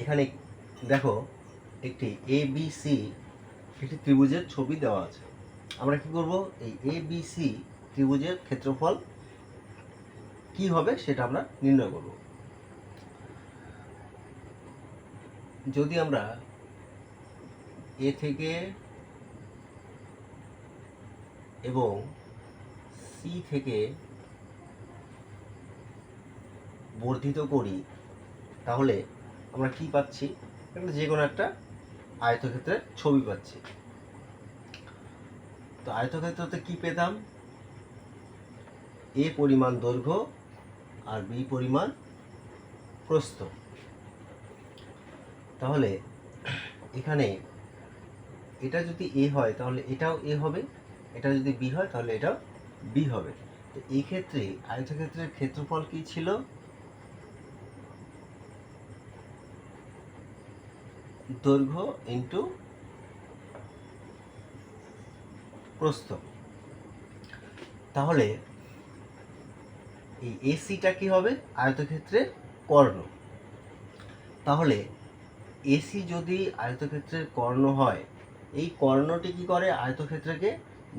এখানে দেখো একটি ABC একটি ত্রিভুজের ছবি দেওয়া আছে। আমরা কি করব, এই ABC ত্রিভুজের ক্ষেত্রফল কি হবে সেটা আমরা নির্ণয় করব। যদি আমরা এ থেকে এবং সি থেকে বর্ধিত করি, তাহলে আমরা কি পাচ্ছি, যে কোনো একটা আয়তক্ষেত্রের ছবি পাচ্ছি। তো আয়তক্ষেত্রতে কি পেতাম, এ পরিমাণ দৈর্ঘ্য আর বি পরিমাণ প্রস্থ। তাহলে এখানে এটা যদি এ হয় তাহলে এটাও এ হবে, এটা যদি বি হয় তাহলে এটাও বি হবে। তো এই ক্ষেত্রে আয়তক্ষেত্রের ক্ষেত্রফল কি ছিল, দৈর্ঘ্য ইন্টু প্রস্থ। তাহলে এই এসিটা কি হবে, আয়তক্ষেত্রের কর্ণ। তাহলে এসি যদি আয়তক্ষেত্রের কর্ণ হয়, এই কর্ণটি কি করে, আয়তক্ষেত্রকে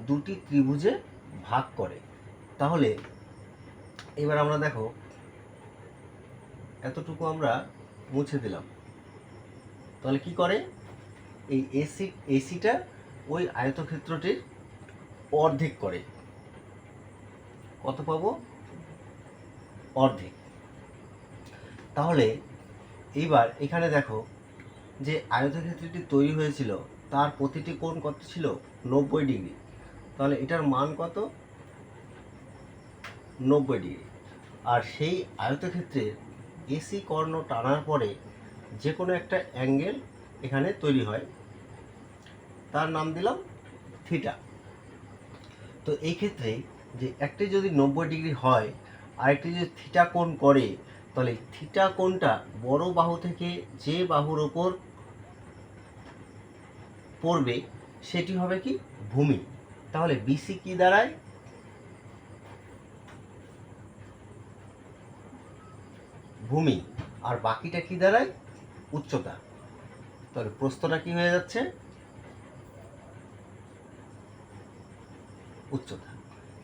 দুটি ত্রিভুজে ভাগ করে। তাহলে এবার আমরা দেখো এতটুকু আমরা মুছে দিলাম। তাহলে কি করে, এই এসিটা ওই আয়তক্ষেত্রটির অর্ধেক করে। কত পাবো, অর্ধেক। তাহলে এইবার এখানে দেখো যে আয়তক্ষেত্রটি তৈরি হয়েছিল তার প্রতিটি কোণ কত ছিল, 90 ডিগ্রি। তাহলে এটার মান কত, 90 ডিগ্রি। আর সেই আয়তক্ষেত্রের এসি কর্ণ টানার পরে যে কোনো একটা অ্যাঙ্গেল এখানে তৈরি হয়, তার নাম দিলাম থিটা। তো এই ক্ষেত্রে যে একটি যদি 90 ডিগ্রি হয় আরেকটি যদি থিটা কোণ করে, তাহলে থিটা কোণটা বড় বাহু থেকে যে বাহুর ওপর পড়বে সেটি হবে কি, ভূমি। তাহলে বিসি কি দাঁড়ায়, ভূমি। আর বাকিটা কি দাঁড়ায়, উচ্চতা। তাহলে প্রস্থটা কি হয়ে যাচ্ছে, উচ্চতা।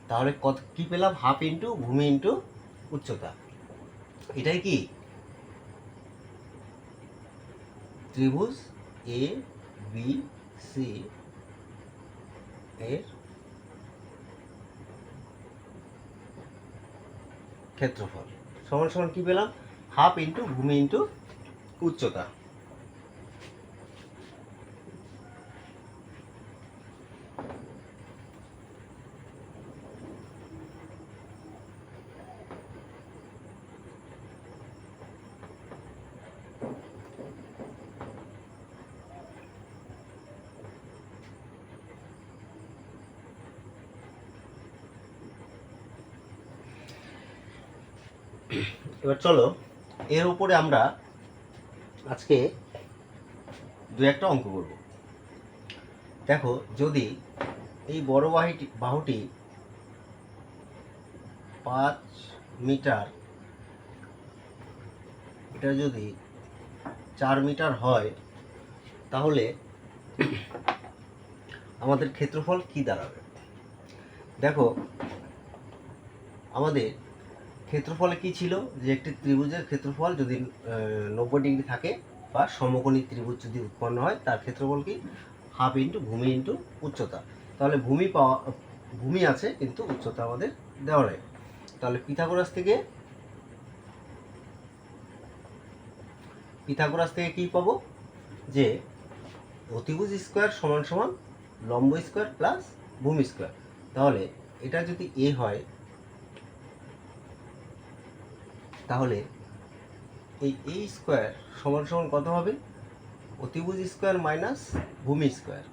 তাহলে কত কি পেলাম, হাফ ইন্টু ভূমি ইন্টু উচ্চতা। এটাই কি ত্রিভুজ এ বি সি এর ক্ষেত্রফল সমান সমান কি পেলাম, হাফ ইন্টু ভূমি ইন্টু উচ্চতা। এবার চলো এর উপরে আমরা আজকে দু একটা অঙ্ক করব। দেখো যদি এই বড় বাহুটি 5 মিটার, এটা যদি 4 মিটার হয়, তাহলে আমাদের ক্ষেত্রফল কি দাঁড়াবে। দেখো আমাদের ক্ষেত্রফলে কি ছিল, যে একটি ত্রিভুজের ক্ষেত্রফল যদি 90 ডিগ্রি থাকে বা সমকোণী ত্রিভুজ যদি উৎপন্ন হয়, তার ক্ষেত্রফল কি, হাফ ইন্টু ভূমি ইন্টু উচ্চতা। তাহলে ভূমি আছে কিন্তু উচ্চতা আমাদের দেওয়া নেই। তাহলে পিথাগোরাস থেকে কি পাবো, যে অতিভুজ স্কোয়ার সমান সমান লম্ব স্কোয়ার প্লাস ভূমি স্কোয়ার। তাহলে এটা যদি এ হয়, তাহলে এই এ স্কোয়ার সমান সমান কত হবে, অতিভুজ স্কোয়ার মাইনাস ভূমি স্কোয়ার।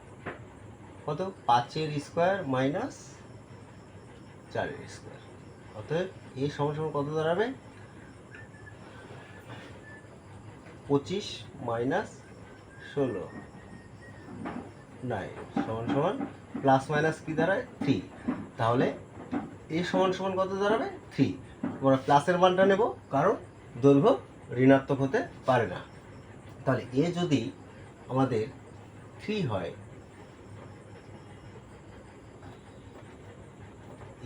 কত, 5 স্কোয়ার মাইনাস 4 স্কোয়ার। অতএব এ সমান সমান কত দাঁড়াবে, 25 মাইনাস 16 9 সমান সমান প্লাস মাইনাস কি দাঁড়ায়, 3। তাহলে এ সমান সমান কত দাঁড়াবে, 3। আমরা প্লাসের মানটা নেব, কারণ দৈর্ঘ্য ঋণাত্মক হতে পারে না। তাহলে এ যদি আমাদের 3 হয়,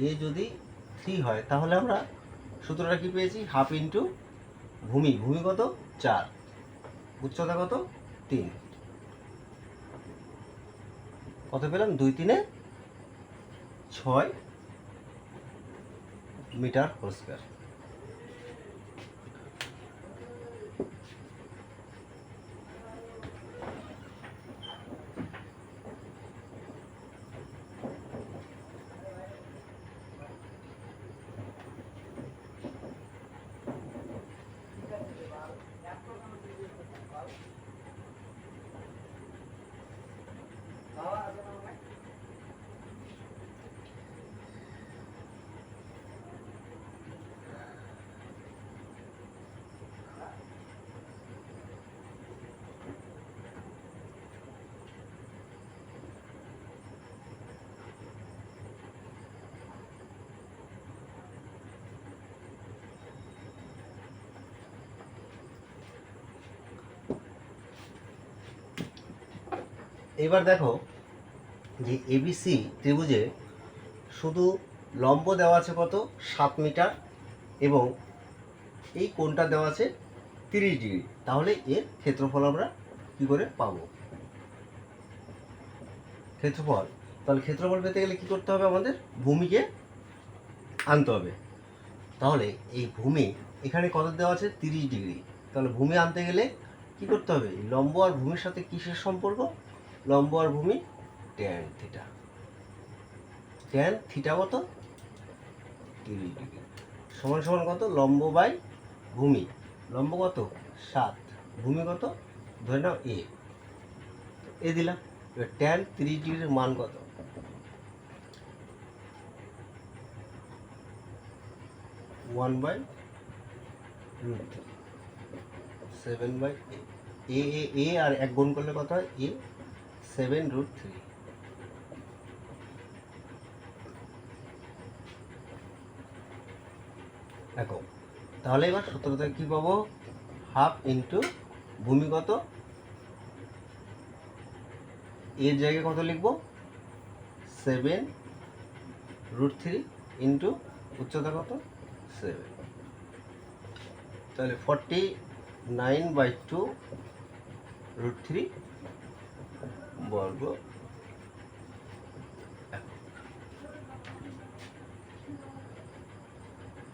এ যদি 3 হয় তাহলে আমরা সূত্রটা কি পেয়েছি? হাফ ইন্টু ভূমি, ভূমি কত? 4, উচ্চতা কত? 3, কত পেলাম? 2 3 6 মিটার হোল স্কয়ার। এবার দেখো যে এবিসি ত্রিভুজে শুধু লম্ব দেওয়া আছে কত? 7 মিটার, এবং এই কোণটা দেওয়া আছে 30 ডিগ্রি। তাহলে এর ক্ষেত্রফল আমরা কি করে পাবো? ক্ষেত্রফল, তাহলে ক্ষেত্রফল পেতে গেলে কি করতে হবে? আমাদের ভূমিকে আনতে হবে। তাহলে এই ভূমি এখানে কত দেওয়া আছে? 30 ডিগ্রি। তাহলে ভূমি আনতে গেলে কি করতে হবে? লম্ব আর ভূমির সাথে কিসের সম্পর্ক? লম্ব আর ভূমি ট্যান থিটা। ট্যান থিটা কত? 30 ডিগ্রি সমান সমান কত? লম্ব বাই ভূমি। লম্ব কত? 7, ভূমি কত? ধরে নাও এ দিলাম। এবার ট্যান 30 ডিগ্রির মান কত? 1/√3, 7/8। এ আর 1 গুণ করলে কত হয়? 7√3। দেখো, তাহলে এবার সূত্র থেকে কী পাবো? হাফ ইন্টু ভূমি কত? এর জায়গায় কত লিখবো? 7√3 ইন্টু উচ্চতা কত? 7। তাহলে 49/2√3 বর্গ